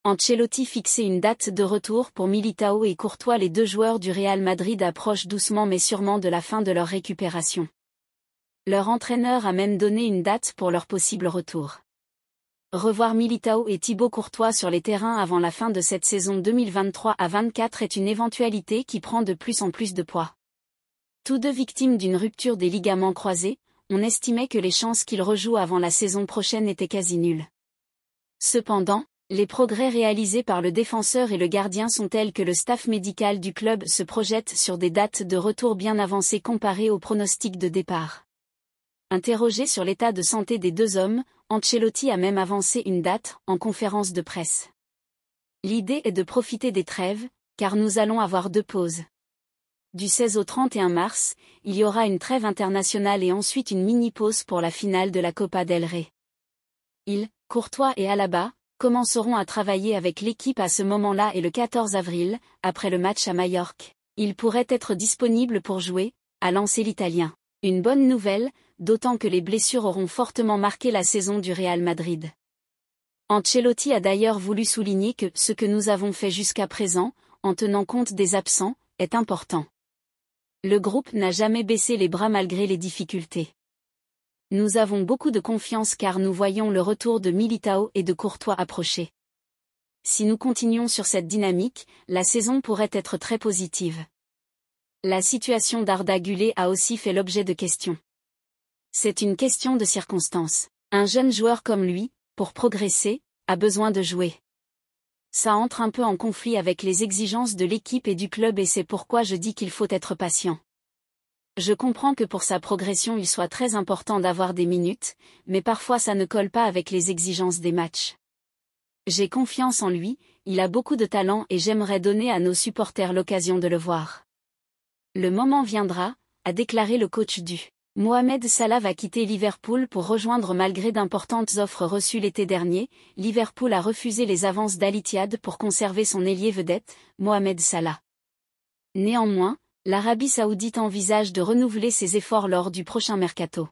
Ancelotti fixait une date de retour pour Militao et Courtois. Les deux joueurs du Real Madrid approchent doucement mais sûrement de la fin de leur récupération. Leur entraîneur a même donné une date pour leur possible retour. Revoir Militao et Thibaut Courtois sur les terrains avant la fin de cette saison 2023-24 est une éventualité qui prend de plus en plus de poids. Tous deux victimes d'une rupture des ligaments croisés, on estimait que les chances qu'ils rejouent avant la saison prochaine étaient quasi nulles. Cependant, les progrès réalisés par le défenseur et le gardien sont tels que le staff médical du club se projette sur des dates de retour bien avancées comparées aux pronostics de départ. Interrogé sur l'état de santé des deux hommes, Ancelotti a même avancé une date, en conférence de presse. L'idée est de profiter des trêves, car nous allons avoir 2 pauses. Du 16 au 31 mars, il y aura une trêve internationale et ensuite une mini-pause pour la finale de la Copa del Rey. Courtois et Alaba commenceront à travailler avec l'équipe à ce moment-là et le 14 avril, après le match à Majorque, il pourrait être disponible pour jouer, a lancé l'Italien. Une bonne nouvelle, d'autant que les blessures auront fortement marqué la saison du Real Madrid. Ancelotti a d'ailleurs voulu souligner que ce que nous avons fait jusqu'à présent, en tenant compte des absents, est important. Le groupe n'a jamais baissé les bras malgré les difficultés. Nous avons beaucoup de confiance car nous voyons le retour de Militao et de Courtois approcher. Si nous continuons sur cette dynamique, la saison pourrait être très positive. La situation d'Arda Güler a aussi fait l'objet de questions. C'est une question de circonstance. Un jeune joueur comme lui, pour progresser, a besoin de jouer. Ça entre un peu en conflit avec les exigences de l'équipe et du club et c'est pourquoi je dis qu'il faut être patient. Je comprends que pour sa progression il soit très important d'avoir des minutes, mais parfois ça ne colle pas avec les exigences des matchs. J'ai confiance en lui, il a beaucoup de talent et j'aimerais donner à nos supporters l'occasion de le voir. Le moment viendra, a déclaré le coach du. Mohamed Salah va quitter Liverpool pour rejoindre malgré d'importantes offres reçues l'été dernier. Liverpool a refusé les avances d'Al Ittihad pour conserver son ailier vedette, Mohamed Salah. Néanmoins, l'Arabie Saoudite envisage de renouveler ses efforts lors du prochain mercato.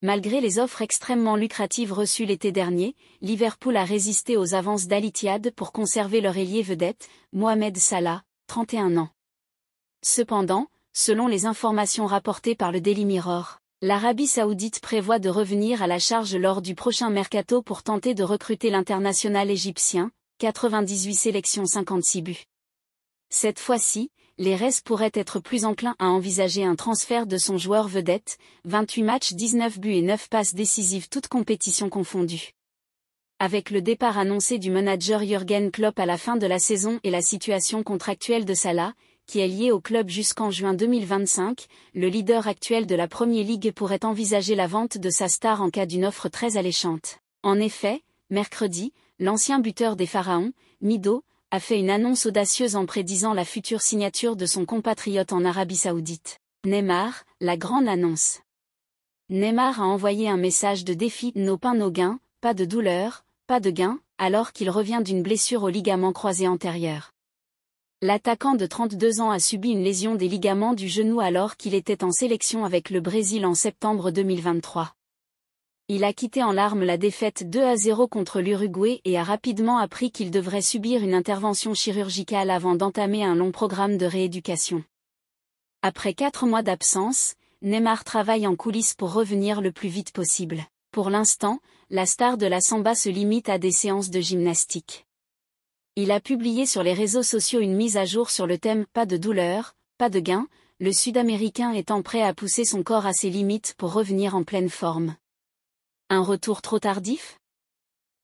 Malgré les offres extrêmement lucratives reçues l'été dernier, Liverpool a résisté aux avances d'Al Ittihad pour conserver leur ailier vedette, Mohamed Salah, 31 ans. Cependant, selon les informations rapportées par le Daily Mirror, l'Arabie Saoudite prévoit de revenir à la charge lors du prochain mercato pour tenter de recruter l'international égyptien, 98 sélections 56 buts. Cette fois-ci, les Reds pourraient être plus enclins à envisager un transfert de son joueur vedette, 28 matchs 19 buts et 9 passes décisives toutes compétitions confondues. Avec le départ annoncé du manager Jürgen Klopp à la fin de la saison et la situation contractuelle de Salah, qui est lié au club jusqu'en juin 2025, le leader actuel de la Premier League pourrait envisager la vente de sa star en cas d'une offre très alléchante. En effet, mercredi, l'ancien buteur des Pharaons, Mido, a fait une annonce audacieuse en prédisant la future signature de son compatriote en Arabie Saoudite. Neymar, la grande annonce. Neymar a envoyé un message de défi « No pain no gain », pas de douleur, pas de gain, alors qu'il revient d'une blessure au ligament croisé antérieur. L'attaquant de 32 ans a subi une lésion des ligaments du genou alors qu'il était en sélection avec le Brésil en septembre 2023. Il a quitté en larmes la défaite 2-0 contre l'Uruguay et a rapidement appris qu'il devrait subir une intervention chirurgicale avant d'entamer un long programme de rééducation. Après 4 mois d'absence, Neymar travaille en coulisses pour revenir le plus vite possible. Pour l'instant, la star de la samba se limite à des séances de gymnastique. Il a publié sur les réseaux sociaux une mise à jour sur le thème « Pas de douleur, pas de gain », le Sud-Américain étant prêt à pousser son corps à ses limites pour revenir en pleine forme. Un retour trop tardif ?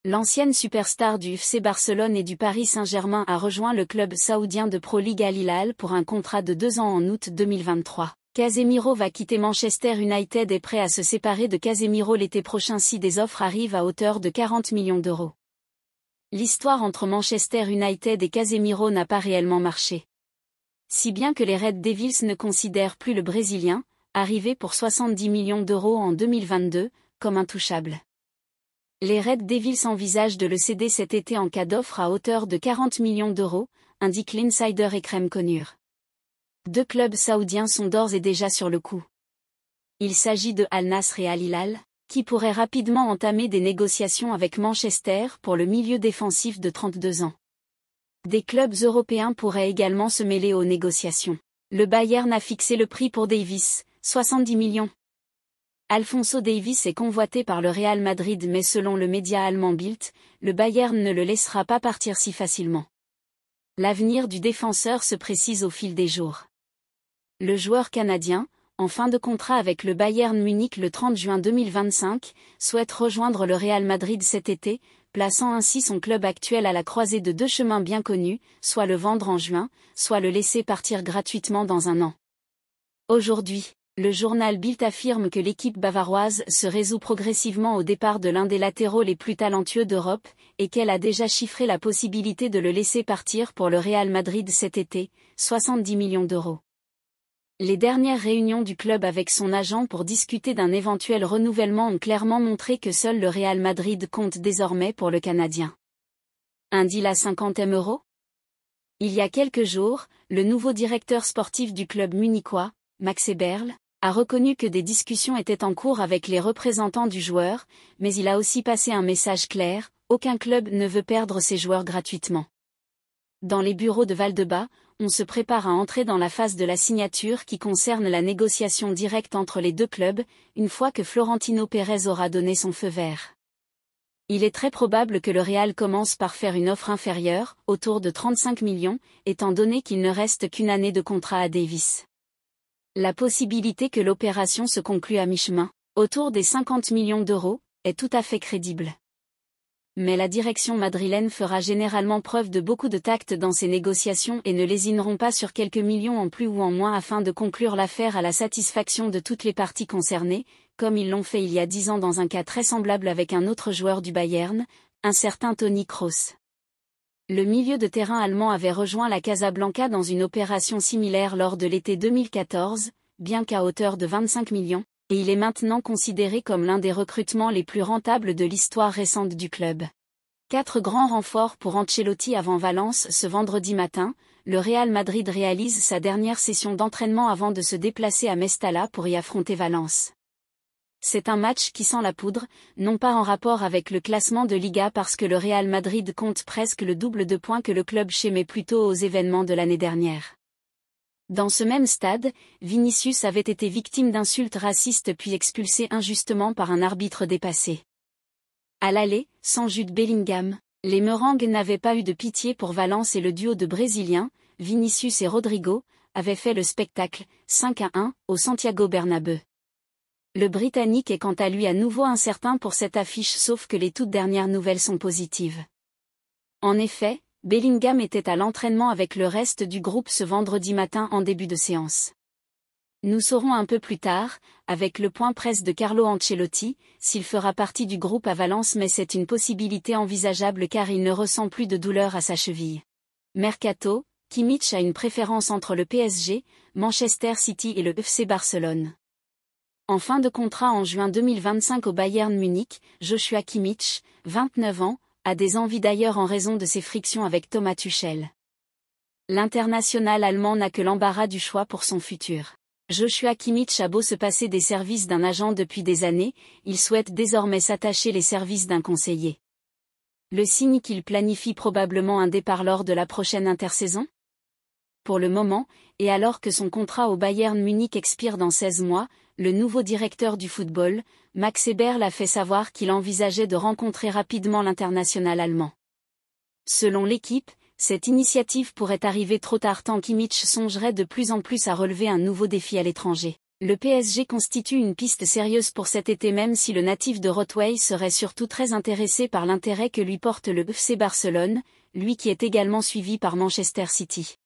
L'ancienne superstar du FC Barcelone et du Paris Saint-Germain a rejoint le club saoudien de Pro League Al Hilal pour un contrat de 2 ans en août 2023. Casemiro va quitter Manchester United et est prêt à se séparer de Casemiro l'été prochain si des offres arrivent à hauteur de 40 millions d'euros. L'histoire entre Manchester United et Casemiro n'a pas réellement marché. Si bien que les Red Devils ne considèrent plus le Brésilien, arrivé pour 70 millions d'euros en 2022, comme intouchable. Les Red Devils envisagent de le céder cet été en cas d'offre à hauteur de 40 millions d'euros, indique l'insider Ekrem Konur. 2 clubs saoudiens sont d'ores et déjà sur le coup. Il s'agit de Al Nasr et Al Hilal. qui pourrait rapidement entamer des négociations avec Manchester pour le milieu défensif de 32 ans. Des clubs européens pourraient également se mêler aux négociations. Le Bayern a fixé le prix pour Davies, 70 millions. Alphonso Davies est convoité par le Real Madrid mais selon le média allemand Bild, le Bayern ne le laissera pas partir si facilement. L'avenir du défenseur se précise au fil des jours. Le joueur canadien, en fin de contrat avec le Bayern Munich le 30 juin 2025, souhaite rejoindre le Real Madrid cet été, plaçant ainsi son club actuel à la croisée de deux chemins bien connus, soit le vendre en juin, soit le laisser partir gratuitement dans un an. Aujourd'hui, le journal Bild affirme que l'équipe bavaroise se résout progressivement au départ de l'un des latéraux les plus talentueux d'Europe, et qu'elle a déjà chiffré la possibilité de le laisser partir pour le Real Madrid cet été, 70 millions d'euros. Les dernières réunions du club avec son agent pour discuter d'un éventuel renouvellement ont clairement montré que seul le Real Madrid compte désormais pour le Canadien. Un deal à 50 M €? Il y a quelques jours, le nouveau directeur sportif du club munichois, Max Eberl, a reconnu que des discussions étaient en cours avec les représentants du joueur, mais il a aussi passé un message clair, aucun club ne veut perdre ses joueurs gratuitement. Dans les bureaux de Valdebebas, on se prépare à entrer dans la phase de la signature qui concerne la négociation directe entre les deux clubs, une fois que Florentino Pérez aura donné son feu vert. Il est très probable que le Real commence par faire une offre inférieure, autour de 35 millions, étant donné qu'il ne reste qu'une année de contrat à Davies. La possibilité que l'opération se conclue à mi-chemin, autour des 50 millions d'euros, est tout à fait crédible. Mais la direction madrilène fera généralement preuve de beaucoup de tact dans ces négociations et ne lésineront pas sur quelques millions en plus ou en moins afin de conclure l'affaire à la satisfaction de toutes les parties concernées, comme ils l'ont fait il y a 10 ans dans un cas très semblable avec un autre joueur du Bayern, un certain Toni Kroos. Le milieu de terrain allemand avait rejoint la Casablanca dans une opération similaire lors de l'été 2014, bien qu'à hauteur de 25 millions. Et il est maintenant considéré comme l'un des recrutements les plus rentables de l'histoire récente du club. 4 grands renforts pour Ancelotti avant Valence ce vendredi matin, le Real Madrid réalise sa dernière session d'entraînement avant de se déplacer à Mestalla pour y affronter Valence. C'est un match qui sent la poudre, non pas en rapport avec le classement de Liga parce que le Real Madrid compte presque le double de points que le club chez mais plutôt aux événements de l'année dernière. Dans ce même stade, Vinicius avait été victime d'insultes racistes puis expulsé injustement par un arbitre dépassé. À l'aller, sans Jude Bellingham, les Merengues n'avaient pas eu de pitié pour Valence et le duo de Brésiliens, Vinicius et Rodrigo, avaient fait le spectacle, 5-1, au Santiago Bernabéu. Le Britannique est quant à lui à nouveau incertain pour cette affiche sauf que les toutes dernières nouvelles sont positives. En effet, Bellingham était à l'entraînement avec le reste du groupe ce vendredi matin en début de séance. Nous saurons un peu plus tard, avec le point presse de Carlo Ancelotti, s'il fera partie du groupe à Valence mais c'est une possibilité envisageable car il ne ressent plus de douleur à sa cheville. Mercato, Kimmich a une préférence entre le PSG, Manchester City et le FC Barcelone. En fin de contrat en juin 2025 au Bayern Munich, Joshua Kimmich, 29 ans, a des envies d'ailleurs en raison de ses frictions avec Thomas Tuchel. L'international allemand n'a que l'embarras du choix pour son futur. Joshua Kimmich a beau se passer des services d'un agent depuis des années, il souhaite désormais s'attacher les services d'un conseiller. Le signe qu'il planifie probablement un départ lors de la prochaine intersaison ? Pour le moment, et alors que son contrat au Bayern Munich expire dans 16 mois, le nouveau directeur du football, Max Eberl a fait savoir qu'il envisageait de rencontrer rapidement l'international allemand. Selon l'équipe, cette initiative pourrait arriver trop tard tant Kimmich songerait de plus en plus à relever un nouveau défi à l'étranger. Le PSG constitue une piste sérieuse pour cet été même si le natif de Rottweil serait surtout très intéressé par l'intérêt que lui porte le FC Barcelone, lui qui est également suivi par Manchester City.